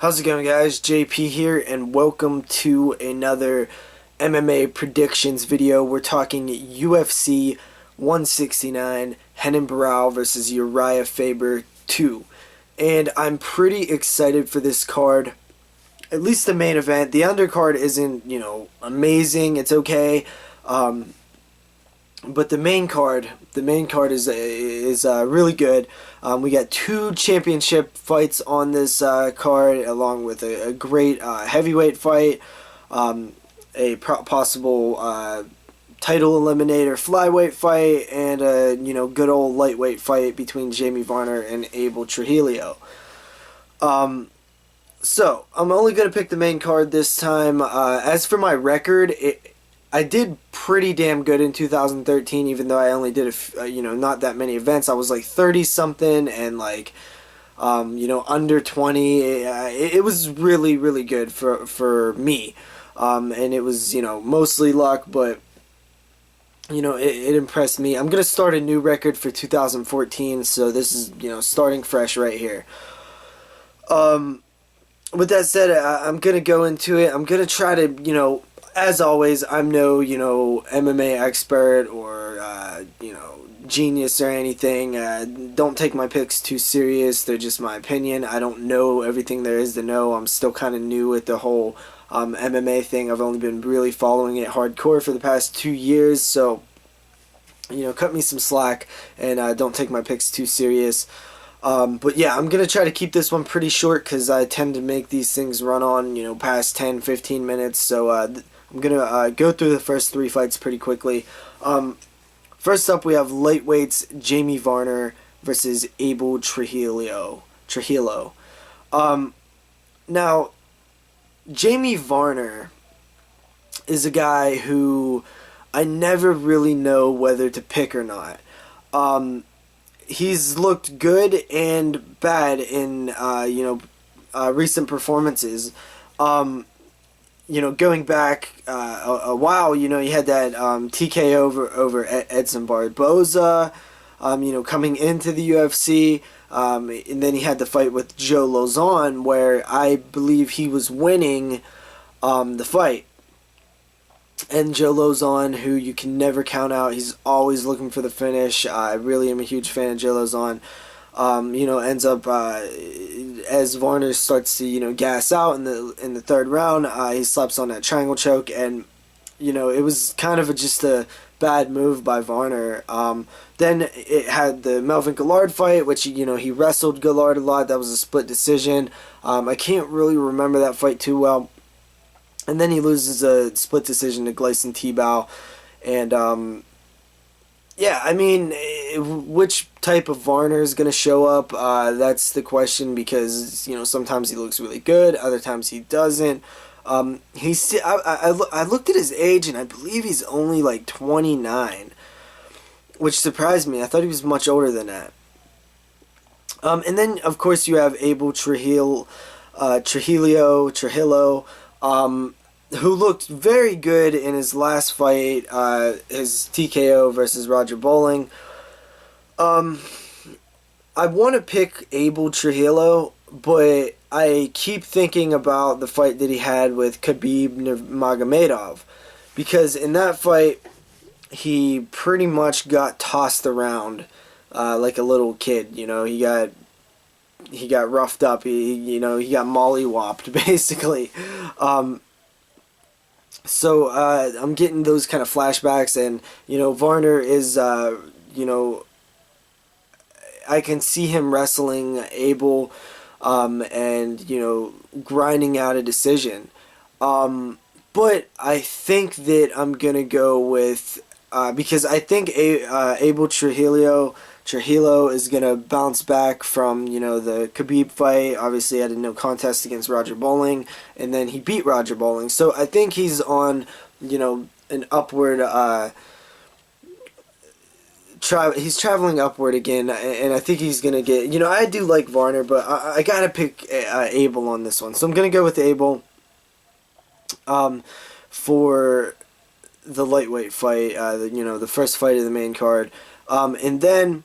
How's it going, guys? JP here, and welcome to another MMA predictions video. We're talking UFC 169, Barao versus Uriah Faber 2. And I'm pretty excited for this card. At least the main event. The undercard isn't, amazing. It's okay. But the main card is really good. We got two championship fights on this card, along with a great heavyweight fight, a possible title eliminator flyweight fight, and a good old lightweight fight between Jamie Varner and Abel Trujillo. So I'm only gonna pick the main card this time. As for my record, I did pretty damn good in 2013, even though I only did not that many events. I was like 30 something and under 20. It was really, really good for me, and it was mostly luck, but it impressed me. I'm gonna start a new record for 2014, so this is starting fresh right here. With that said, I'm gonna go into it. I'm gonna try to as always, I'm no, MMA expert or, genius or anything. Don't take my picks too serious. They're just my opinion. I don't know everything there is to know. I'm still kind of new with the whole MMA thing. I've only been really following it hardcore for the past 2 years. So, cut me some slack and don't take my picks too serious. But yeah, I'm going to try to keep this one pretty short because I tend to make these things run on, past 10, 15 minutes. So, I'm going to go through the first three fights pretty quickly. First up, we have lightweights Jamie Varner versus Abel Trujillo. Now, Jamie Varner is a guy who I never really know whether to pick or not. He's looked good and bad in, recent performances. Going back a while, he had that TKO over Edson Barboza, coming into the UFC, and then he had the fight with Joe Lozon, where I believe he was winning the fight. And Joe Lozon, who you can never count out, he's always looking for the finish. I really am a huge fan of Joe Lozon. Ends up as Varner starts to gas out in the third round, he slaps on that triangle choke, and it was kind of just a bad move by Varner. Then it had the Melvin Guillard fight, which he wrestled Guillard a lot. That was a split decision. I can't really remember that fight too well. And then he loses a split decision to Gleison Tebow, and yeah, I mean, which type of Varner is going to show up? That's the question, because sometimes he looks really good, other times he doesn't. I looked at his age, and I believe he's only like 29, which surprised me. I thought he was much older than that. And then of course you have Abel Trujillo, who looked very good in his last fight, his TKO versus Roger Bowling. I want to pick Abel Trujillo, but I keep thinking about the fight that he had with Khabib Nurmagomedov, because in that fight, he pretty much got tossed around like a little kid. He got roughed up. He got mollywopped basically. So I'm getting those kind of flashbacks, and Varner is I can see him wrestling Abel, and grinding out a decision. But I think that I'm gonna go with because I think Abel Trujillo is gonna bounce back from the Khabib fight. Obviously, had a no contest against Roger Bowling, and then he beat Roger Bowling. So I think he's on an upward. He's traveling upward again, and I think he's gonna get. I do like Varner, but I gotta pick Abel on this one. So I'm gonna go with Abel. For the lightweight fight, the first fight of the main card, and then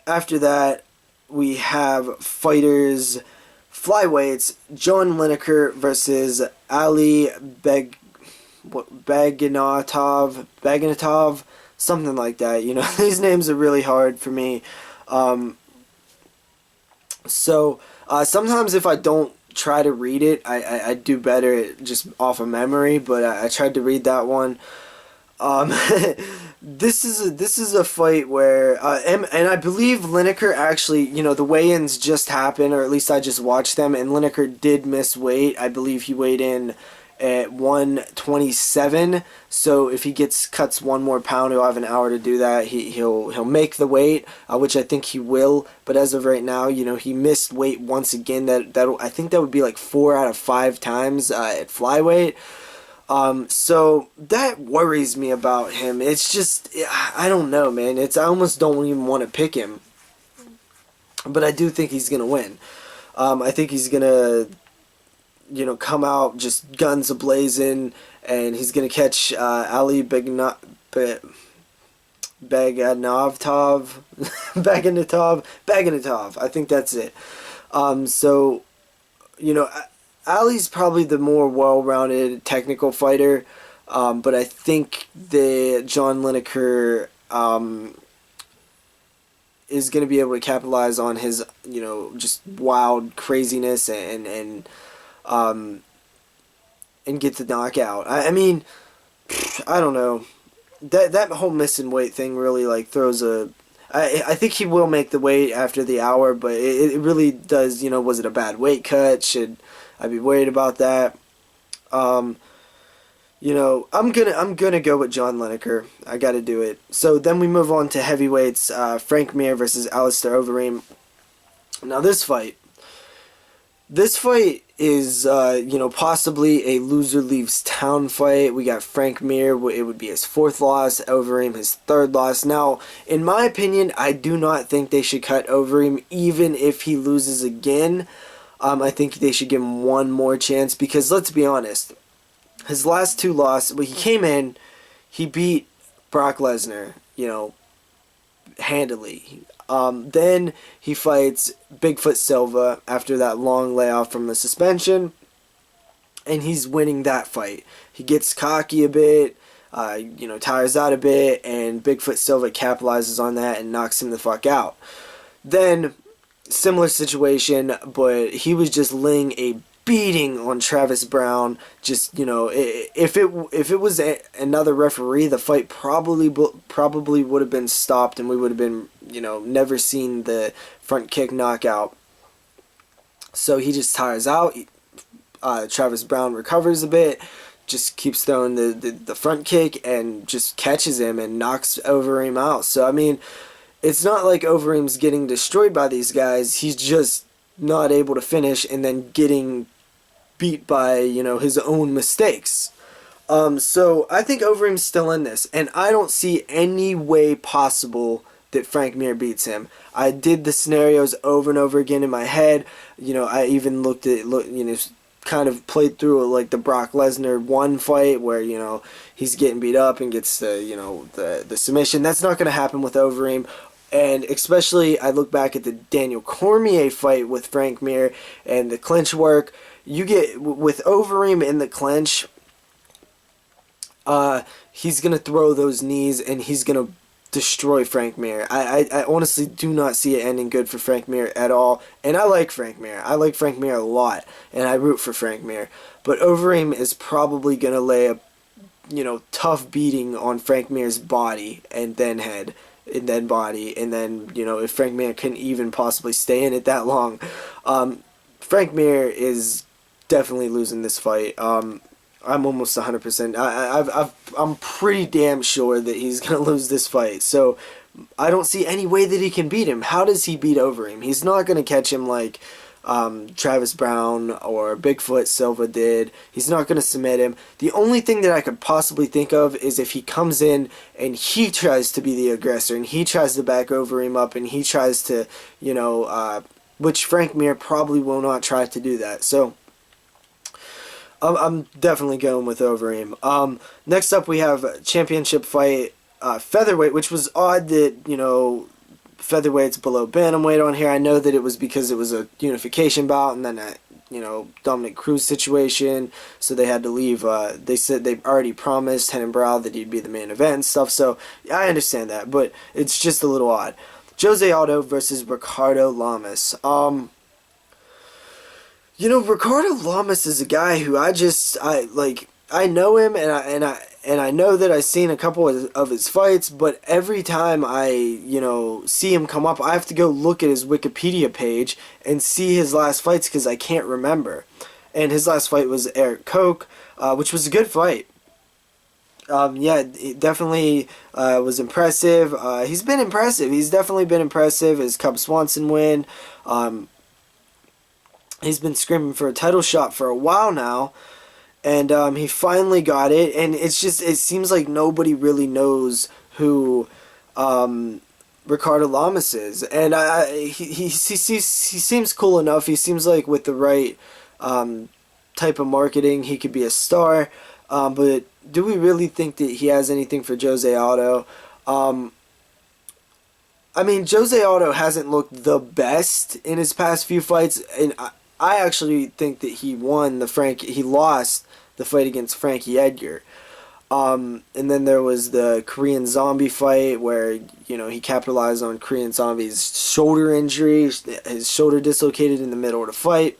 after that we have fighters flyweights, John Lineker versus Ali Baginatov, something like that. You know, these names are really hard for me. Sometimes if I don't try to read it, I do better just off of memory, but I tried to read that one. Um, this is a fight where and I believe Lineker actually, you know, the weigh-ins just happened, or at least I just watched them, and Lineker did miss weight. I believe he weighed in at 127. So if he cuts one more pound, he'll have an hour to do that. He'll make the weight, which I think he will. But as of right now, you know, he missed weight once again. That I think that would be like 4 out of 5 times at flyweight. So that worries me about him. It's just, I don't know, man. I almost don't even want to pick him. But I do think he's going to win. I think he's going to, you know, come out just guns a-blazing, and he's going to catch Ali Baginatov. I think that's it. So, you know, Ali's probably the more well-rounded technical fighter, but I think the John Lineker is going to be able to capitalize on his, you know, just wild craziness and get the knockout. I mean, I don't know. That whole missing weight thing really like throws a. I think he will make the weight after the hour, but it really does. You know, was it a bad weight cut? Should I be worried about that? You know, I'm gonna go with John Lineker. I got to do it. So then we move on to heavyweights. Frank Mir versus Alistair Overeem. Now this fight is, you know, possibly a loser leaves town fight. We got Frank Mir. It would be his 4th loss. Overeem his 3rd loss. Now, in my opinion, I do not think they should cut Overeem even if he loses again. I think they should give him one more chance because let's be honest, his last 2 losses, he came in, he beat Brock Lesnar, you know, handily. Then he fights Bigfoot Silva after that long layoff from the suspension, and he's winning that fight. He gets cocky a bit, you know, tires out a bit, and Bigfoot Silva capitalizes on that and knocks him the fuck out. Then, similar situation, but he was just laying a beating on Travis Brown. Just, you know, if it was another referee, the fight probably would have been stopped, and we would have been, you know, never seen the front kick knockout. So he just tires out. Travis Brown recovers a bit, just keeps throwing the front kick and just catches him and knocks Overeem out. So I mean, it's not like Overeem's getting destroyed by these guys. He's just not able to finish and then getting beat by, you know, his own mistakes. So I think Overeem's still in this, and I don't see any way possible that Frank Mir beats him. I did the scenarios over and over again in my head. You know, I even kind of played through like the Brock Lesnar 1 fight where, you know, he's getting beat up and gets the, you know, the submission. That's not going to happen with Overeem. And especially, I look back at the Daniel Cormier fight with Frank Mir and the clinch work. You get, with Overeem in the clinch, he's going to throw those knees and he's going to destroy Frank Mir. I honestly do not see it ending good for Frank Mir at all. And I like Frank Mir. I like Frank Mir a lot. And I root for Frank Mir. But Overeem is probably going to lay a, you know, tough beating on Frank Mir's body and then head. And then body, and then, you know, if Frank Mir can even possibly stay in it that long. Frank Mir is definitely losing this fight. I'm almost 100%. I'm pretty damn sure that he's going to lose this fight. So I don't see any way that he can beat him. How does he beat Overeem? He's not going to catch him like Travis Brown or Bigfoot Silva did. He's not going to submit him. The only thing that I could possibly think of is if he comes in and he tries to be the aggressor and he tries to back Overeem up and he tries to, you know, which Frank Mir probably will not try to do that. So I'm definitely going with Overeem. Next up we have championship fight featherweight, which was odd that, you know, featherweights below bantamweight on here. I know that it was because it was a unification bout, and then Dominic Cruz situation, so they had to leave. They said they already promised Renan Barao that he'd be the main event and stuff, so I understand that, but it's just a little odd. Jose Aldo versus Ricardo Lamas. Ricardo Lamas is a guy who I know him, and I know that I've seen a couple of his fights, but every time I see him come up, I have to go look at his Wikipedia page and see his last fights because I can't remember. And his last fight was Eric Koch, which was a good fight. It definitely was impressive. He's been impressive. He's definitely been impressive. His Cub Swanson win. He's been screaming for a title shot for a while now. And he finally got it, and it seems like nobody really knows who Ricardo Lamas is. And he seems cool enough. He seems like with the right type of marketing, he could be a star. But do we really think that he has anything for Jose Aldo? Jose Aldo hasn't looked the best in his past few fights, and I actually think that he lost the fight against Frankie Edgar. And then there was the Korean Zombie fight where, he capitalized on Korean Zombie's shoulder injury. His shoulder dislocated in the middle of the fight.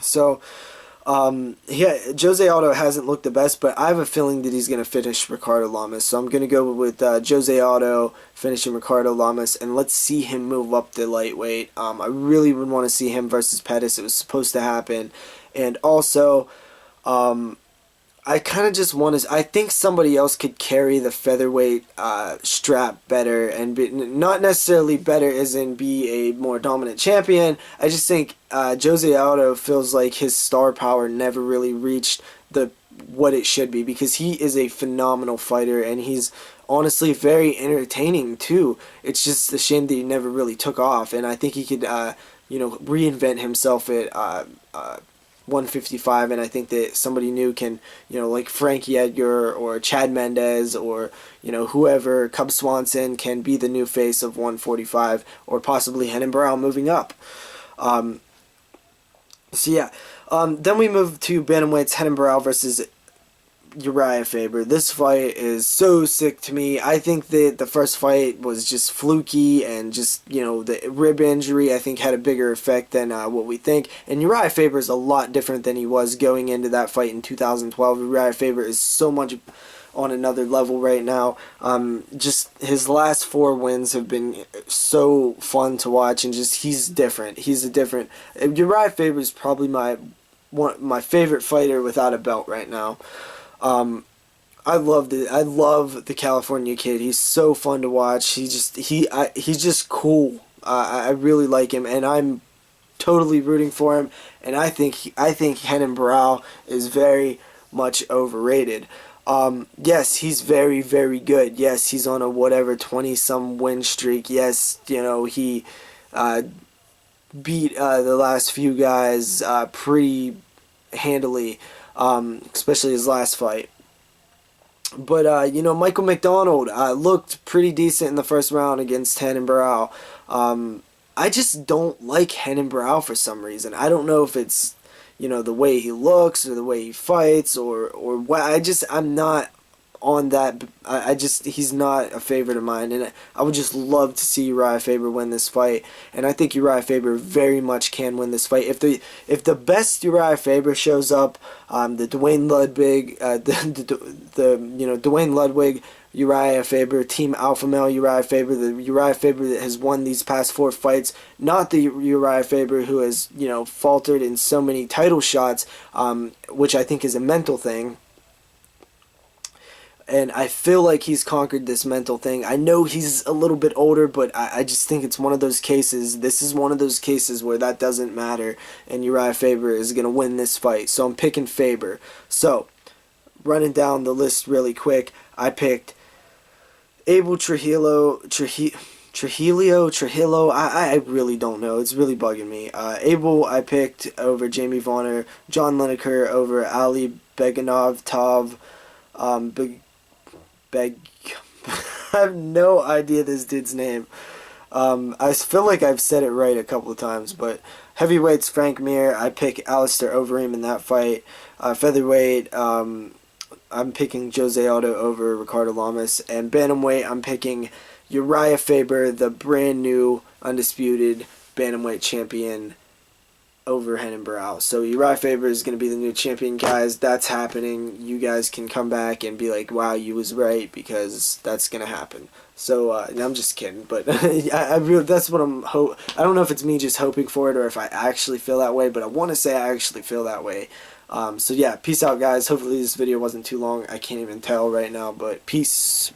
So, Jose Aldo hasn't looked the best, but I have a feeling that he's going to finish Ricardo Lamas. So I'm going to go with Jose Aldo finishing Ricardo Lamas, and let's see him move up the lightweight. I really would want to see him versus Pettis. It was supposed to happen. And also, I kind of just want to... I think somebody else could carry the featherweight strap better, and not necessarily better as in be a more dominant champion. I just think Jose Aldo feels like his star power never really reached what it should be, because he is a phenomenal fighter, and he's honestly very entertaining too. It's just a shame that he never really took off, and I think he could reinvent himself at 155, and I think that somebody new can, like Frankie Edgar or Chad Mendez or, whoever, Cub Swanson, can be the new face of 145, or possibly Renan Barao moving up. Then we move to bantamweights, Renan Barao versus Uriah Faber. This fight is so sick to me. I think that the first fight was just fluky, and just, the rib injury I think had a bigger effect than what we think. And Uriah Faber is a lot different than he was going into that fight in 2012. Uriah Faber is so much on another level right now. Just his last 4 wins have been so fun to watch, and just he's different. Uriah Faber is probably my favorite fighter without a belt right now. I love the California kid. He's so fun to watch. He's just cool. I really like him, and I'm totally rooting for him. And I think Renan Barao is very much overrated. Yes, he's very, very good. Yes, he's on a 20-some win streak. Yes, he beat the last few guys pretty handily. Especially his last fight. But, Michael McDonald looked pretty decent in the first round against Renan Barao. I just don't like Renan Barao for some reason. I don't know if it's, the way he looks or the way he fights or what. I'm not on that. He's not a favorite of mine, and I would just love to see Uriah Faber win this fight, and I think Uriah Faber very much can win this fight. If the best Uriah Faber shows up, the Dwayne Ludwig, Dwayne Ludwig, Uriah Faber, Team Alpha Male Uriah Faber, the Uriah Faber that has won these past 4 fights, not the Uriah Faber who has, faltered in so many title shots, which I think is a mental thing. And I feel like he's conquered this mental thing. I know he's a little bit older, but I just think it's one of those cases. This is one of those cases where that doesn't matter, and Uriah Faber is going to win this fight. So I'm picking Faber. So, running down the list really quick, I picked Abel Trujillo, I really don't know. It's really bugging me. Abel I picked over Jamie Varner, John Lineker over Ali Beganov, I have no idea this dude's name. I feel like I've said it right a couple of times, but heavyweights, Frank Mir. I pick Alistair Overeem in that fight. Featherweight, I'm picking Jose Aldo over Ricardo Lamas. And bantamweight, I'm picking Uriah Faber, the brand new, undisputed bantamweight champion, over Renan Barao. So Uriah Faber is going to be the new champion, guys. That's happening. You guys can come back and be like, wow, you was right, because that's going to happen. So I'm just kidding, but I really, that's what I don't know if it's me just hoping for it or if I actually feel that way, but I want to say I actually feel that way. So yeah, peace out, guys. Hopefully this video wasn't too long. I can't even tell right now, but peace.